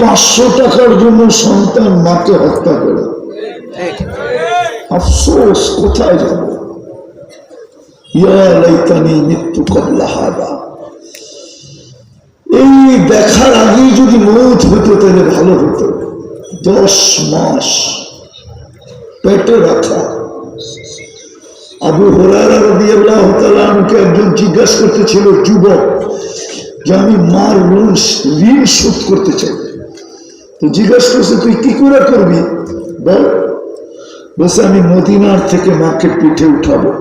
500 টাকার জন্য সন্তান মাকে হত্যা করে, আফসোস কোথায় যাব? ইয়া লাইতানি মিতু ক্বাবলা হাদা। এই দেখার আগে যদি মৌত হতো তাহলে ভালো হতো। 10 মাস পেটে রাখা। আবু হুরায়রা রাদিয়াল্লাহু তাআলা আনহুকে একজন জিজ্ঞাসা করতেছিল, যুবক, যে আমি মার ঋণ শোধ করতে চাই। তো জিজ্ঞাসা করছে, তুই কি করে করবি বল? বলছে, আমি মদিনার থেকে মাকে পিঠে উঠাবো,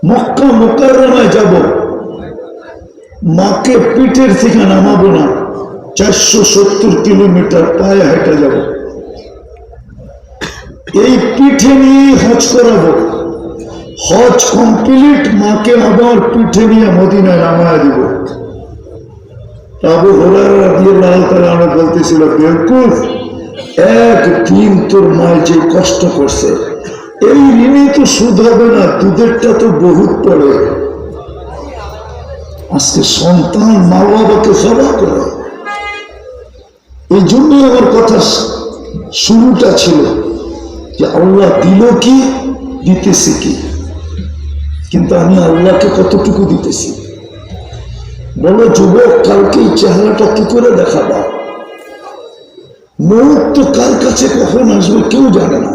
মক্কা মুকাররমায় যাব, মাকে পিঠের থেকে নামাবো না, 470 কিলোমিটার পায়ে হেঁটে যাব, এই পিঠে নিয়ে হজ করাবো, হজ কমপ্লিট, মাকে আবার পিঠে নিয়ে মদিনায় নামায় দিব। আবু হুরায়রা রাদিয়াল্লাহু তাআলা আনহু বলতেছিল, বেকুফ, একদিন তোর মায়ের যে কষ্ট করছে, এই ঋণে তো সুদ হবে না, দুধেরটা তো বহুত পড়ে। আজকে সন্তান মা বাবাকে সেবা করে। এই জন্যই আমার কথা শুরুটা ছিল যে আল্লাহ দিল কি, দিতেছে কি, কিন্তু আমি আল্লাহকে কতটুকু দিতেছি? বলো যুবক, কালকে এই চেহারাটা কি করে দেখাবা? মৌত তো কার কাছে কখন আসবে কেউ জানে না।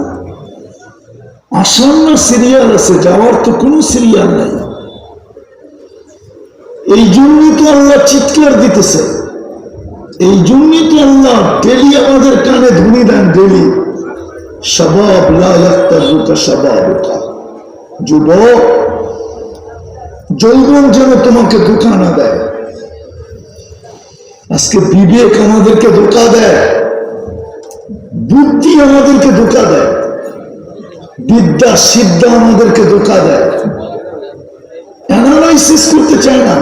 আসার না সিরিয়াল আছে, যাওয়ার তো কোনো সিরিয়াল নাই। এই জন্যই তো আল্লাহ চিৎকার দিতেছে, এই জন্যই তো আল্লাহ ডেলি আমাদের কানে ধ্বনি দেন, ডেলি শাবাব লা ইয়াক্তারুকা শাবাবুকা। যুবক, যৌবন যেন তোমাকে ধোঁকা না দেয়। আজকে বিবেক আমাদেরকে ধোঁকা দেয়, বুদ্ধি আমাদেরকে ধোঁকা দেয়, বিদ্যা সিদ্ধা আমাদেরকে ধোঁকা দেয়, অ্যানালাইসিস করতে চায় না।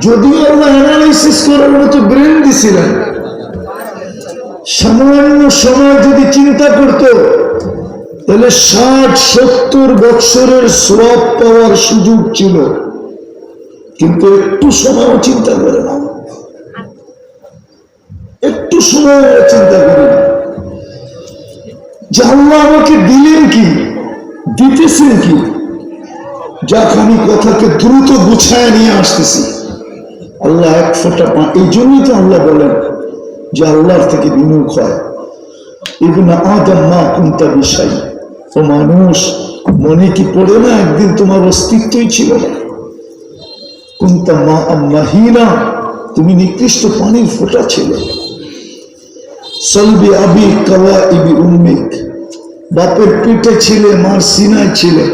যদিও আমরা অ্যানালাইসিস করার মতো ব্রেন দিছিলেন, সামান্য সময় যদি চিন্তা করত তাহলে 60-70 বৎসরের সওয়াব পাওয়ার সুযোগ ছিল, কিন্তু একটু সময়ও চিন্তা করে না, একটু সময় চিন্তা করে না যে আল্লাহ আমাকে দিলেন কি, দিতেছেন কি। যাক, আমি কথাকে দ্রুত গুছায় নিয়ে আসতেছি। আল্লাহ এক ফোঁটা এই জন্যই তো আল্লাহ বলেন যে আল্লাহর থেকে বিমুখ হয়। ইবনে আদম মা কুনতা বিশাই, ও মানুষ, মনে কি পড়ে না একদিন তোমার অস্তিত্বই ছিল না? কুনতা মা মাহিনা, তুমি নিকৃষ্ট পানির ফোঁটা ছিল। সলবি আবি কাওয়াইবি উম্মিক, বাপের পিঠে ছিলে, মার সিনায় ছিলে।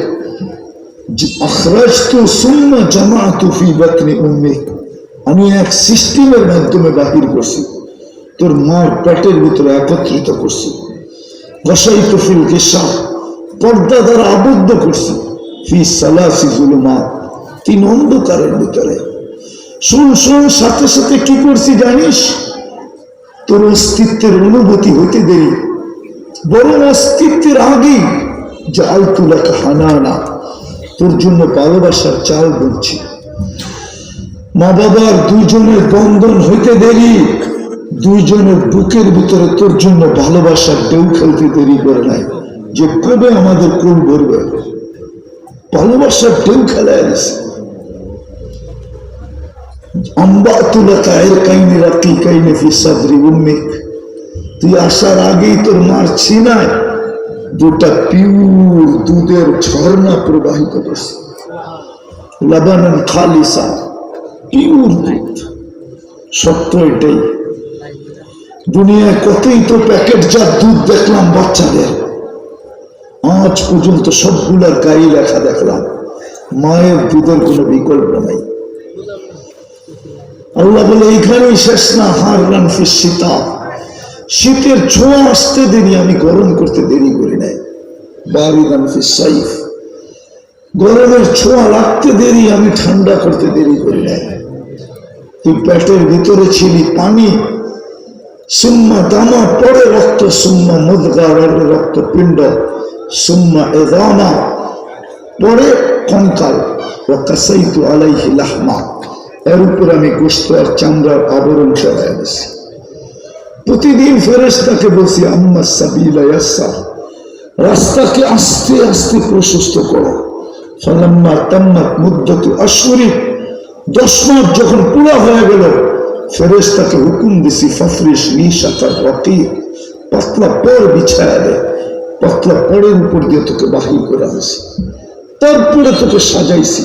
আখরাজতু সুম্মা জামাআতু ফি বাতনি উম্মিক, আমি এক সিস্টেমের মাধ্যমে বাহির করছি, তোর মার পেটের ভিতরে একত্রিত করছি। গসাইতু ফিল গিসা, পর্দা দ্বারা আবদ্ধ করছি। ফি সালাসি যুলুমাত, 3 অন্ধকারের ভিতরে। শুন, সাথে সাথে কি করছি জানিস? তোর অস্তিত্বের অনুভূতি হইতে দেরি, বরং অস্তিত্বের আগেই জাআলতু লাকা হানানা, তোর জন্য ভালোবাসার চাল বলছি। মা বাবার 2 জনের বন্ধন হইতে দেরি, 2 জনের বুকের ভিতরে তোর জন্য ভালোবাসার ঢেউ খেলতে দেরি করে নাই, যে কবে আমাদের কোল ভরবে। ভালোবাসার ঢেউ খেলায় দিছে। আম্বাতু লাকা ইরকাইনি রাকিকাইনি ফি সাদরি উম্মিক, তুই আসার আগেই তোর মার সিনায় 2টা পিওর দুধের ঝর্ণা প্রবাহিত করছে। লাবানান খালিসা, পিওর দুধ। সত্য এটাই। দুনিয়ায় কতই তো প্যাকেটজাত দুধ দেখলাম বাচ্চাদের, আজ পর্যন্ত সবগুলার গায়ে লেখা দেখলাম মায়ের দুধের কোনো বিকল্প নাই। আল্লাহ বলে এইখানেই শেষ না, হাররান ফিস শীতা, শীতের ছোঁয়া আসতে দেরি, আমি গরম করতে দেরি করি নাই। বারিদান ফিস সাইফ, গরমের ছোঁয়া লাগতে দেরি, আমি ঠান্ডা করতে দেরি করি নাই। তুই পেটের ভিতরে ছিলি পানি, সুম্মা দামা, পরে রক্ত, সুম্মা মুদগা, রক্ত পিণ্ড, সুম্মা ইযামা, পরে কঙ্কাল। ওয়া কাসাইতু আলাইহি লাহমা, এর উপর আমি গোশত আর চামড়ার আবরণ চড়াই দিছি। প্রতিদিন ফেরেশতাকে বলছি আম্মা সাবিলা ইয়াসসার, রাস্তাকে আস্তে আস্তে প্রশস্ত করো। ফালাম্মা তাম্মাত মুদ্দাতু আশহুরি, 10 মাস যখন পুরা হয়ে গেল, ফেরেশতাকে হুকুম দিছি ফাফরিশ নিশাতার রাকিক, পাতলা পর বিছায়া দে, পাতলা পরের উপর দিয়ে তোকে বাহির করে আনছি, তারপরে তোকে সাজাইছি।